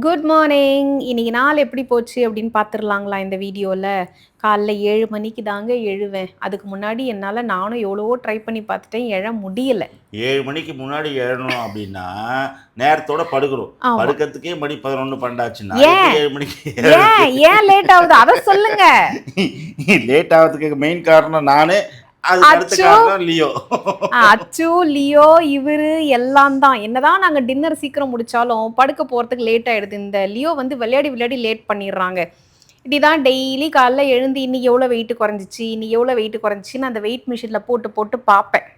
Good morning. இன்னைக்கு நாள் எப்படி போச்சு அப்படின்னு பார்த்துடலாங்களா இந்த வீடியோவில். காலைல 7 மணிக்கு தாங்க எழுவேன். அதுக்கு முன்னாடி என்னால் நானும் எவ்வளவோ ட்ரை பண்ணி பார்த்துட்டேன், எழ முடியலை. 7 மணிக்கு முன்னாடி எழணும் அப்படின்னா நேரத்தோட படுக்கிறோம். ஆமாம். படுக்கிறதுக்கே மணி 11 12 ஏன் 7 மணிக்கு ஏன் ஏன் லேட் ஆகுது அதை சொல்லுங்க. லேட் ஆகிறதுக்கு மெயின் காரணம் நானு, அதுக்கு அடுத்த அச்சோ காரணம் லியோ. அச்சு லியோ இவரு எல்லாம் தான். என்னதான் நாங்கள் டின்னர் சீக்கிரம் முடிச்சாலும் படுக்க போகிறதுக்கு லேட் ஆகிடுது. இந்த லியோ வந்து விளையாடி லேட் பண்ணிடுறாங்க. இப்படிதான் டெய்லி காலைல எழுந்து இன்னைக்கு எவ்வளோ வெயிட் குறைஞ்சிச்சு, இன்னைக்கு எவ்வளோ வெயிட் குறைஞ்சிச்சின்னு அந்த வெயிட் மிஷினில் போட்டு பார்ப்பேன்.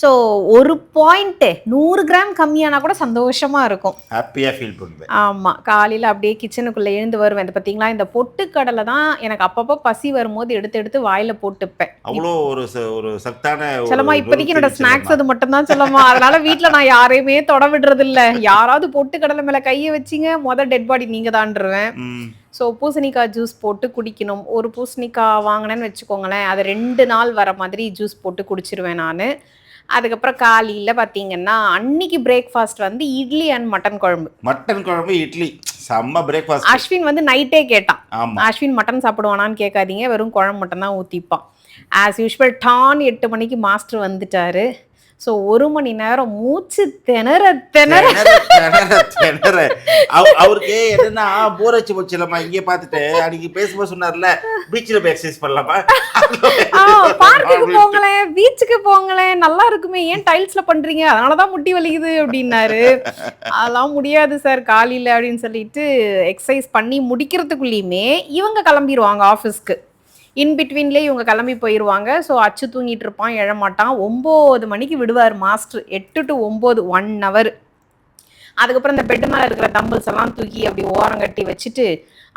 ஸோ ஒரு பாயிண்ட் 100 கிராம் கம்மியானா கூட சந்தோஷமா இருக்கும், ஹாப்பியாக ஃபீல் பண்ணுவேன். ஆமாம். காலையில் அப்படியே கிச்சனுக்குள்ளே எழுந்து வருவேன். இந்த பார்த்தீங்களா, இந்த பொட்டுக்கடலை தான் எனக்கு அப்பப்போ பசி வரும்போது எடுத்து வாயில் போட்டுப்பேன். அவ்வளோ ஒரு சத்தான செல்லம்மா இப்போதைக்கு என்னோட ஸ்நாக்ஸ் அது மட்டும் தான் செல்லம்மா. அதனால வீட்டில் நான் யாரையுமே தொட விடுறது இல்லை. யாராவது பொட்டுக்கடலை மேலே கையை வச்சிங்க டெட் பாடி நீங்கள் தான்ருவேன். ஸோ பூசணிக்காய் ஜூஸ் போட்டு குடிக்கணும். ஒரு பூசணிக்காய் வாங்கினேன்னு வச்சுக்கோங்களேன், அதை 2 நாள் வர மாதிரி ஜூஸ் போட்டு குடிச்சிருவேன் நான். அதுக்கப்புறம் காலையில் பார்த்தீங்கன்னா அன்னைக்கு பிரேக்ஃபாஸ்ட் வந்து இட்லி அண்ட் மட்டன் குழம்பு இட்லி செம்ம பிரேக்ஃபாஸ்ட். அஸ்வின் வந்து நைட்டே கேட்டான். ஆமாம், அஸ்வின் மட்டன் சாப்பிடுவானான்னு கேட்காதீங்க, வெறும் குழம்பு மட்டும் தான் ஊற்றிப்பான். ஆஸ் யூஷுவல் டான் 8 மணிக்கு மாஸ்டர் வந்துட்டாரு. ஸோ 1 மணி நேரம் மூச்சு திணற அவருக்கு என்னன்னா போர் வச்சு போச்சுலம்மா. இங்கே பார்த்துட்டு அன்னைக்கு பேசும்போது சொன்னார்ல, பீச்சில் போய் எக்ஸசைஸ் பண்ணலாமா, பார்க்குக்கு போங்களேன், பீச்சுக்கு போங்களேன், நல்லா இருக்குமே, ஏன் டைல்ஸ்ல பண்றீங்க, அதனாலதான் முட்டி வலிக்குது அப்படின்னாரு. அதெல்லாம் முடியாது சார் காலையில அப்படின்னு சொல்லிட்டு எக்ஸசைஸ் பண்ணி முடிக்கிறதுக்குள்ளேயுமே இவங்க கிளம்பிடுவாங்க ஆஃபீஸ்க்கு. இன்பிட்வீன்லேயே இவங்க கிளம்பி போயிடுவாங்க. ஸோ அச்சு தூங்கிட்டு இருப்பான், எழமாட்டான். 9 மணிக்கு விடுவார் மாஸ்டர். 8 to 9 1 hour. அதுக்கப்புறம் இந்த பெட்டு மேலே இருக்கிற டம்பிள்ஸ் எல்லாம் தூக்கி அப்படி ஓரம் கட்டி வச்சுட்டு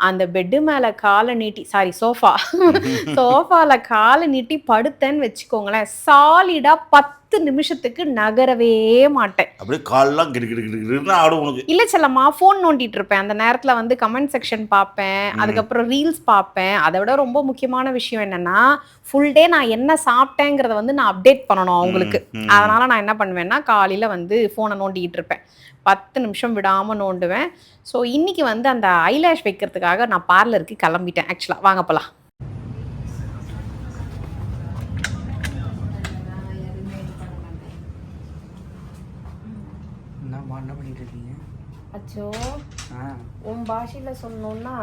அந்த பெட்டு மேலே காலை நீட்டி, சோஃபாவில் காலை நீட்டி படுத்தேன்னு வச்சுக்கோங்களேன், சாலிடாக 10 நிமிஷத்துக்கு நகரவே மாட்டேன். அப்படியே காலெல்லாம் கிடுகிடுன்னு ஆடும் உனக்கு. இல்லை செல்லம்மா, ஃபோன் நோண்டிட்டு இருப்பேன். அந்த நேரத்தில் வந்து கமெண்ட் செக்ஷன் பார்ப்பேன், அதுக்கப்புறம் ரீல்ஸ் பார்ப்பேன். அதை விட ரொம்ப முக்கியமான விஷயம் என்னென்னா, ஃபுல் டே நான் என்ன சாப்பிட்டேங்கிறத வந்து நான் அப்டேட் பண்ணணும் அவங்களுக்கு. அதனால் நான் என்ன பண்ணுவேன்னா, காலையில் வந்து ஃபோனை நோண்டிக்கிட்டு இருப்பேன். 10 நிமிஷம் விடாமல் நோண்டுவேன். ஸோ இன்றைக்கி வந்து அந்த ஐலேஷ் வைக்கிறதுக்காக நான் பார்லருக்கு கிளம்பிட்டேன். ஆக்சுவலாக வாங்க போகலாம். என்ன பண்ணிட்டு இருக்கீங்க? அச்சோ, உன் பாஷையில் சொன்னோன்னா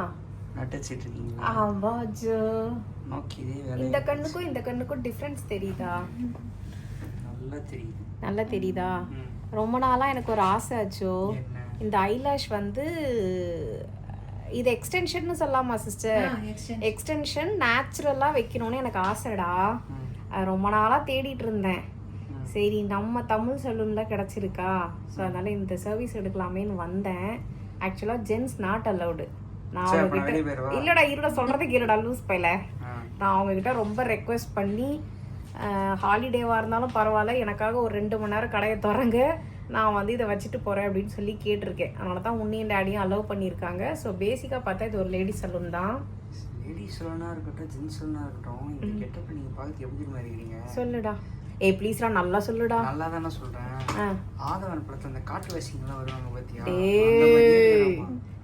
நட்டச்சிட்டு இருக்கீங்களா? ஆமா அச்சோ. ஓகே, இந்த கண்ணுக்கும் டிஃப்ரென்ஸ் தெரியுதா? நல்லா தெரியுதா? ரொம்ப நாளாக எனக்கு ஒரு ஆசை ஆச்சோ, இந்த ஐலாஷ் வந்து இது எக்ஸ்டென்ஷன்னு சொல்லலாமா சிஸ்டர்? எக்ஸ்டென்ஷன் நேச்சுரலாக வைக்கணும்னு எனக்கு ஆசைடா. அது ரொம்ப நாளாக தேடிட்டு இருந்தேன். சரி, நம்ம தமிழ் சலூனில் கிடச்சிருக்கா, ஸோ அதனால் இந்த சர்வீஸ் எடுக்கலாமேன்னு வந்தேன். ஆக்சுவலாக ஜென்ஸ் நாட் அலவுடு. நான் அவங்ககிட்ட இல்லைடா சொல்கிறதுக்கு இல்லைடா லூஸ் பையில. நான் அவங்கக்கிட்ட ரொம்ப ரெக்வெஸ்ட் பண்ணி, ஹாலிடேவாக இருந்தாலும் பரவாயில்ல, எனக்காக ஒரு 2 மணி நேரம் கடையை திறங்க, நான் வந்து இதை வச்சுட்டு போகிறேன் அப்படின்னு சொல்லி கேட்டிருக்கேன். அதனால தான் உன்னையும் டேடியும் அலோவ் பண்ணியிருக்காங்க. ஸோ பேசிக்காக பார்த்தா இது ஒரு லேடி சலூன் தான். லேடி சலூனாக இருக்கட்டும், ஜென்ஸ் சலூனாக இருக்கட்டும், இந்த கெட்டப் நீங்கள் பார்த்து எப்படி மாறிக்கிறீங்க? சொல்லுடா, ப்ளீஸ்டா நல்லா சொல்லுடா. நல்லா தானே சொல்கிறேன். ஆதவன் படத்தில் அந்த காட்டு வாசிங்கெல்லாம் வருவாங்க பார்த்தியா?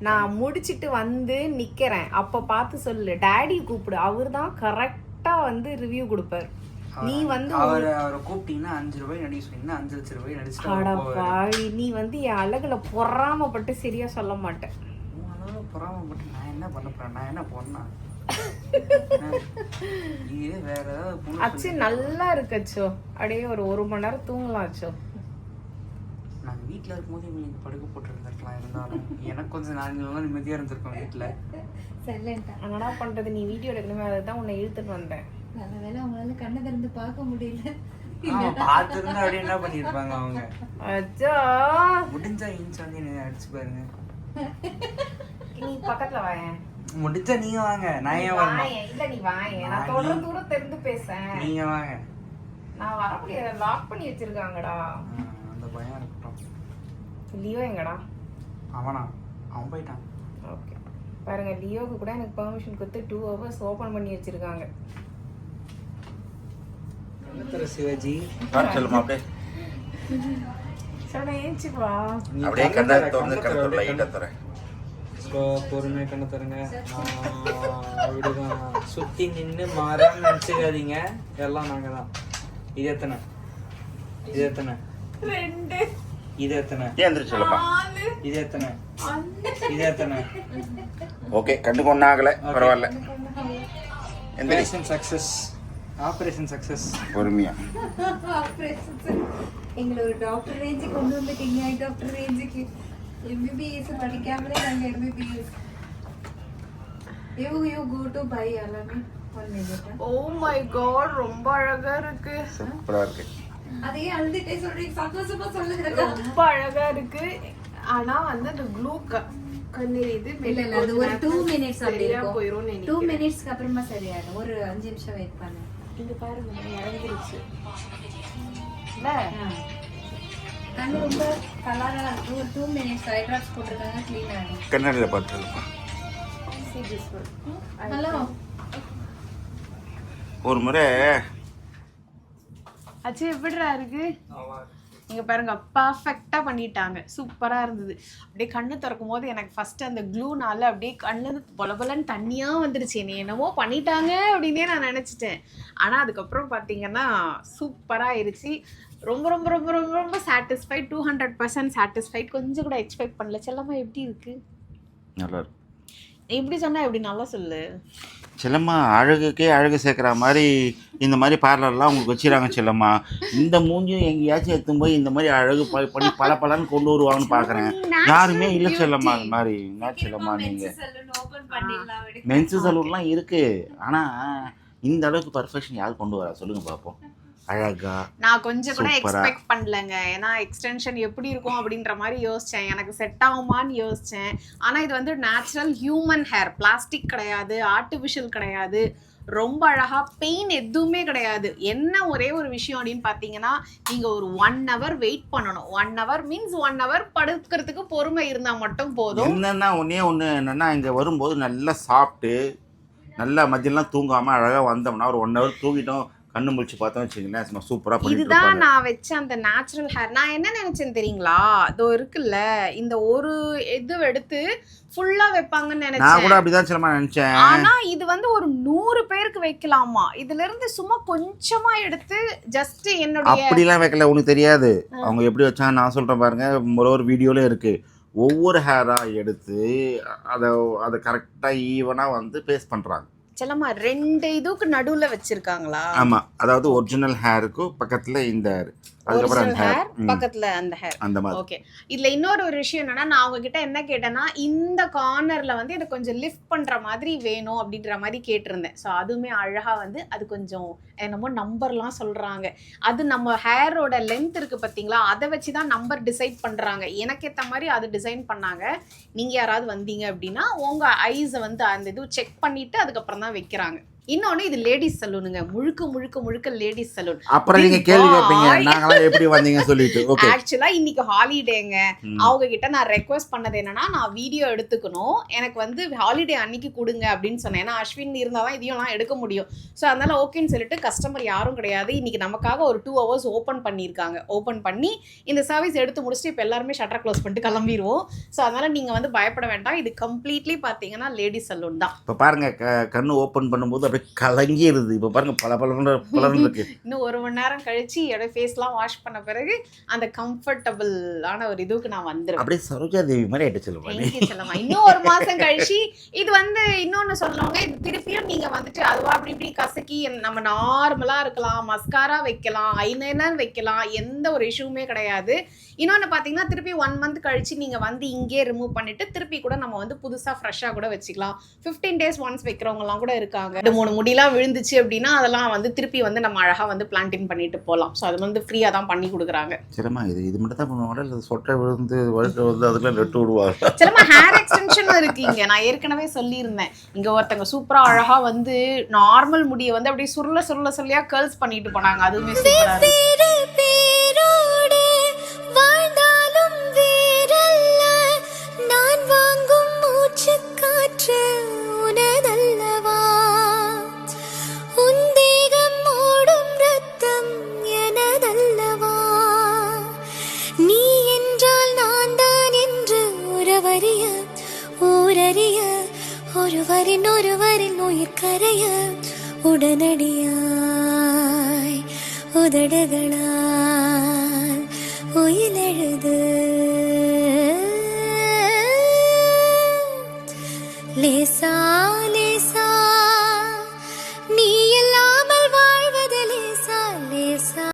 நான் முடிச்சிட்டு வந்து நிற்கிறேன், அப்போ பார்த்து சொல்லு. டேடி கூப்பிடு, அவர் தான் கரெக்டாக வந்து ரிவ்யூ கொடுப்பார். நீ வந்து அவரை கூப்பிட்டீங்கன்னா 5 ரூபாய் நடிக்க சொன்னீங்கன்னா 5 லட்சம் ரூபாய் நடிச்சுட்டு, நீ வந்து என் அழகுல பொறாமப்பட்டு சரியா சொல்ல மாட்டேன். பொறாமப்பட்டு நான் என்ன பண்ண போறேன்? நான் என்ன பண்ணா வேற ஏதாவது அச்சு நல்லா இருக்கச்சோ, அப்படியே ஒரு 1 மணி நேரம் தூங்கலாம் அச்சோ. நான் வீட்டில் இருக்கும்போது இவங்களுக்கு படுக்க போட்டு இருந்திருக்கலாம். இருந்தாலும் எனக்கு கொஞ்சம் நாள் நிம்மதியாக இருந்திருக்கோம் வீட்டில். என்னடா பண்ணுறது, நீ வீடியோ எடுக்கணுமே, அதை தான் உன்னை இழுத்துட்டு வந்தேன். நல்ல வேலை அவங்களால கண்ணை திறந்து பார்க்க முடியல. பார்த்துருந்தா அப்படி என்ன பண்ணியிருப்பாங்க அவங்க? அச்சோ, முடிஞ்சா இன்ச் வந்து அடிச்சு பாருங்க. நீ பக்கத்துல வாயேன். முடிஞ்சா நீங்க வாங்க, நான் ஏன் வரணும்? இல்ல நீ வாயேன், நான் தொடர்ந்து தூரம் தெரிந்து பேசேன். நீங்க வாங்க. நான் வர முடியாது, லாக் பண்ணி வச்சிருக்காங்கடா. அந்த பயம் இருக்கட்டும். லியோ எங்கடா? அவனா? அவன் போயிட்டான். ஓகே, பாருங்க, லியோக்கு கூட எனக்கு பெர்மிஷன் கொடுத்து 2 hours ஓபன் பண்ணி வச்சிருக்காங்க. சிவாஜி சொல்லுமா அப்படியே சொன்ன ஏஞ்சிக்குவா. அப்படியே கண்ணை திறந்து கண்ணை லைட்டாக தரேன். பொறுமையாக கண்ணை தருங்க. அப்படிதான் சுற்றி நின்று மாறான்னு நினச்சிக்காதீங்க. எல்லாம் நாங்கள் தான். இது எத்தனை? இது எத்தனை? 2 இது எத்தனை? ஏந்திரி செல்லம்மா. இது எத்தனை? இது எத்தனை? ஓகே, கண்ணுக்கு ஒன்றும் ஆகலை, பரவாயில்ல. எந்திரி. Operation success. Operation success. பொறுமையா. எங்களை ஒரு டாக்டர் ரேஞ்சுக்கு கொண்டு வந்துட்டீங்க. டாக்டர் ரேஞ்சுக்கு MBBS படிக்காமலே நாங்கள் MBBS. You go to buy எல்லாமே 1 minute. Oh my god, ரொம்ப அழகா இருக்கு. சூப்பராக இருக்கு. அதையே அழுதுட்டே சொல்றீங்க. சந்தோஷமா சொல்லுங்க. ரொம்ப அழகா இருக்கு. ஆனா வந்து அந்த க்ளூ கண்ணீர் இது இல்ல அது ஒரு 2 minutes அப்படி இருக்கும். போயிரும் 2 minutesக்கு அப்புறமா சரியாயிடும். ஒரு 5 நிமிஷம் வெயிட் பண்ணு. இங்க பாருங்க இறங்கிருச்சு. இல்ல கண்ணு ரொம்ப கலரா இருக்கு. ஒரு 2 minutes ஐ டிராப்ஸ் போட்டுருக்காங்க, க்ளீன் ஆயிடும். கண்ணாடியில் பார்த்துருப்பா. ஹலோ ஒரு முறை அச்சு எப்படிடா இருக்கு? இங்க பாருங்க பர்ஃபெக்டா பண்ணிட்டாங்க. சூப்பரா இருந்தது. அப்படியே கண்ணு திறக்கும் போது எனக்கு ஃபர்ஸ்ட் அந்த க்ளூனால அப்படியே கண்ணு பொலபலன்னு தண்ணியா வந்துருச்சு. என்னமோ பண்ணிட்டாங்க அப்படின்னே நான் நினைச்சிட்டேன். ஆனா அதுக்கப்புறம் பாத்தீங்கன்னா சூப்பரா ஆயிருச்சு. ரொம்ப ரொம்ப ரொம்ப ரொம்ப ரொம்ப சாட்டிஸ்ஃபைட். 200% சாட்டிஸ்ஃபைட். கொஞ்சம் கூட எக்ஸ்பெக்ட் பண்ணல. செல்லம்மா எப்படி இருக்கு? நல்லா இருக்கு. எப்படி சொன்னா எப்படி நல்லா சொல்லு. செல்லம்மா அழகுக்கே அழகு சேர்க்குற மாதிரி இந்த மாதிரி பார்லர்லாம் உங்களுக்கு வச்சுறாங்க செல்லம்மா. இந்த மூஞ்சியும் எங்கேயாச்சும் எடுத்தும் போய் இந்த மாதிரி அழகு பண்ணி பலன்னு கொண்டு வருவாங்கன்னு பார்க்குறேன். யாருமே இல்லை செல்லம்மா அது மாதிரி. என்ன செல்லம்மா நீங்கள்? மென்ஸ் சலூன்லாம் இருக்குது. ஆனால் இந்த அளவுக்கு பர்ஃபெக்ஷன் யார் கொண்டு வரா சொல்லுங்கள் பார்ப்போம். அழகா நான் கொஞ்சம் கூட எக்ஸ்பெக்ட் பண்ணலங்க. ஏன்னா எக்ஸ்டென்ஷன் எப்படி இருக்கும் அப்படின்ற மாதிரி யோசிச்சேன். எனக்கு செட் ஆகுமான்னு யோசிச்சேன். ஆனா இது வந்து நேச்சுரல் ஹியூமன் ஹேர், பிளாஸ்டிக் கிடையாது, ஆர்டிஃபிஷியல் கிடையாது. ரொம்ப அழகா, பெயின் எதுவுமே கிடையாது. என்ன ஒரே ஒரு விஷயம் அப்படின்னு பாத்தீங்கன்னா, நீங்க ஒரு 1 hour வெயிட் பண்ணணும். 1 hour மீன்ஸ் 1 hour படுக்கிறதுக்கு பொறுமை இருந்தா மட்டும் போதும். என்னன்னா ஒன்னே ஒன்று என்னன்னா, இங்கே வரும்போது நல்லா சாப்பிட்டு நல்லா மதியம்லாம் தூங்காமல் அழகாக வந்தோம்னா ஒரு 1 hour தூங்கிட்டோம், கண்ணு முழிச்சு பார்த்தோம் வச்சுங்களேன், சூப்பரா பண்ணிட்டு இதுதான் இருப்பாங்க. நான் வச்ச அந்த நேச்சுரல் ஹேர். நான் என்ன நினைச்சேன் தெரியுங்களா, இதோ இருக்குல்ல இந்த ஒரு இது எடுத்து ஃபுல்லா வைப்பாங்கன்னு நான் நினைச்சேன். கூட அப்படிதான் சிலமா நினைச்சேன். ஆனா இது வந்து ஒரு 100 பேருக்கு வைக்கலாமா. இதுல இருந்து சும்மா கொஞ்சமா எடுத்து ஜஸ்ட் என்னுடைய அப்படிலாம் வைக்கல, உனக்கு தெரியாது அவங்க எப்படி வச்சாங்க. நான் சொல்றேன் பாருங்க, ஒரு வீடியோல இருக்கு. ஒவ்வொரு ஹேரா எடுத்து அதை கரெக்டா ஈவனா வந்து பேஸ்ட் பண்றாங்க. செல்லம்மா 2 இதுக்கு நடுவுல வச்சிருக்காங்களா? ஆமா, அதாவது ஒரிஜினல் ஹேருக்கு பக்கத்துல இந்த ஹேர், அதுக்கப்புறம் அந்த ஹேர் பக்கத்துல அந்த ஹேர், அந்த மாதிரி. ஓகே. இதுல இன்னொரு ஒரு விஷயம் என்னன்னா, நான் அவங்க கிட்ட என்ன கேட்டேன்னா, இந்த கார்னர்ல வந்து எனக்கு கொஞ்சம் லிஃப்ட் பண்ற மாதிரி வேணும் அப்படின்ற மாதிரி கேட்டிருந்தேன். ஸோ அதுவுமே அழகா வந்து அது கொஞ்சம் என்னமோ நம்பர்லாம் சொல்றாங்க. அது நம்ம ஹேரோட லென்த் இருக்கு பாத்தீங்களா, அதை வச்சுதான் நம்பர் டிசைட் பண்றாங்க. எனக்கு ஏத்த மாதிரி அது டிசைன் பண்ணாங்க. நீங்க யாராவது வந்தீங்க அப்படின்னா உங்க ஐஸை வந்து அந்த இது செக் பண்ணிட்டு அதுக்கப்புறம் தான் வைக்கிறாங்க. இன்னொன்னு, இது லேடிஸ் சலூனுங்க, முழுக்க லேடிஸ் சலூன். அப்புறம் நீங்க கேள்வி கேட்பீங்க நாங்களாம் எப்படி வந்தீங்க சொல்லிட்டு. ஓகே, ஆக்சுவலா இன்னைக்கு ஹாலிடேங்க. அவங்க கிட்ட நான் ரெக்வெஸ்ட் பண்ணது என்னன்னா, நான் வீடியோ எடுத்துக்கணும், எனக்கு வந்து ஹாலிடே அன்னைக்கு கொடுங்க அப்படின்னு சொன்னேன். ஏன்னா அஸ்வின் இருந்தாதான் இதையும் நான் எடுக்க முடியும். ஸோ அதனால ஓகேன்னு சொல்லிட்டு கஸ்டமர் யாரும் கிடையாது. இன்னைக்கு நமக்காக ஒரு 2 hours ஓப்பன் பண்ணியிருக்காங்க. ஓப்பன் பண்ணி இந்த சர்வீஸ் எடுத்து முடிச்சுட்டு இப்போ எல்லாருமே ஷட்டர் க்ளோஸ் பண்ணிட்டு கிளம்பிடுவோம். ஸோ அதனால நீங்க வந்து பயப்பட வேண்டாம். இது கம்ப்ளீட்லி பாத்தீங்கன்னா லேடிஸ் சலூன் தான். இப்போ பாருங்க, கண்ணு ஓப்பன் பண்ணும்போது அப்படியே கலங்கிருது. இப்போ பாருங்க பல இருக்கு. இன்னும் 1 மணி நேரம் கழிச்சு என்னோட ஃபேஸ்லாம் வாஷ் பண்ண பிறகு அந்த கம்ஃபர்டபுளான ஒரு இதுக்கு நான் வந்துருவேன். அப்படியே சரோஜா தேவி மாதிரி ஆயிட்டு சொல்லலாம். இன்னும் 1 மாசம் கழிச்சு இது வந்து இன்னொன்னு சொல்லுவாங்க, இது திருப்பியும் நீங்க வந்துட்டு அதுவா அப்படி இப்படி கசக்கி நம்ம நார்மலா இருக்கலாம், மஸ்காரா வைக்கலாம், ஐலைனர் வைக்கலாம், எந்த ஒரு இஷ்யூமே கிடையாது. இன்னொன்னு பாத்தீங்கன்னா, திருப்பி 1 month கழிச்சு நீங்க வந்து இங்கே ரிமூவ் பண்ணிட்டு திருப்பி கூட நம்ம வந்து புதுசா ஃப்ரெஷ்ஷா கூட வச்சுக்கலாம். 15 days ஒன்ஸ் வைக்கிறவங்க எல்லாம் கூட இருக்காங்க. 2-3 முடியெல்லாம் விழுந்துச்சு அப்படின்னா அதெல்லாம் வந்து திருப்பி வந்து நம்ம அழகா வந்து பிளான்டிங் பண்ணிட்டு போகலாம். ஸோ அது வந்து ஃப்ரீயா தான் பண்ணி கொடுக்குறாங்க. சரிம்மா, இது மட்டும் தான் பண்ணுவாங்க, சொட்டை விழுந்து வழுக்க வந்து அதுக்குள்ள நெட்டு விடுவாங்க. சரிம்மா, ஹேர் எக்ஸ்டென்ஷனும் இருக்கு இங்க. நான் ஏற்கனவே சொல்லியிருந்தேன், இங்க ஒருத்தங்க சூப்பரா அழகா வந்து நார்மல் முடியை வந்து அப்படியே சுருளையா கேர்ள்ஸ் பண்ணிட்டு போனாங்க. அதுவுமே சூப்பரா இருக்கு. நீ ஒருவரின் உயிர் கரைய உடனடியாய் உதடுகளால் உயிலெழுது லேசாலே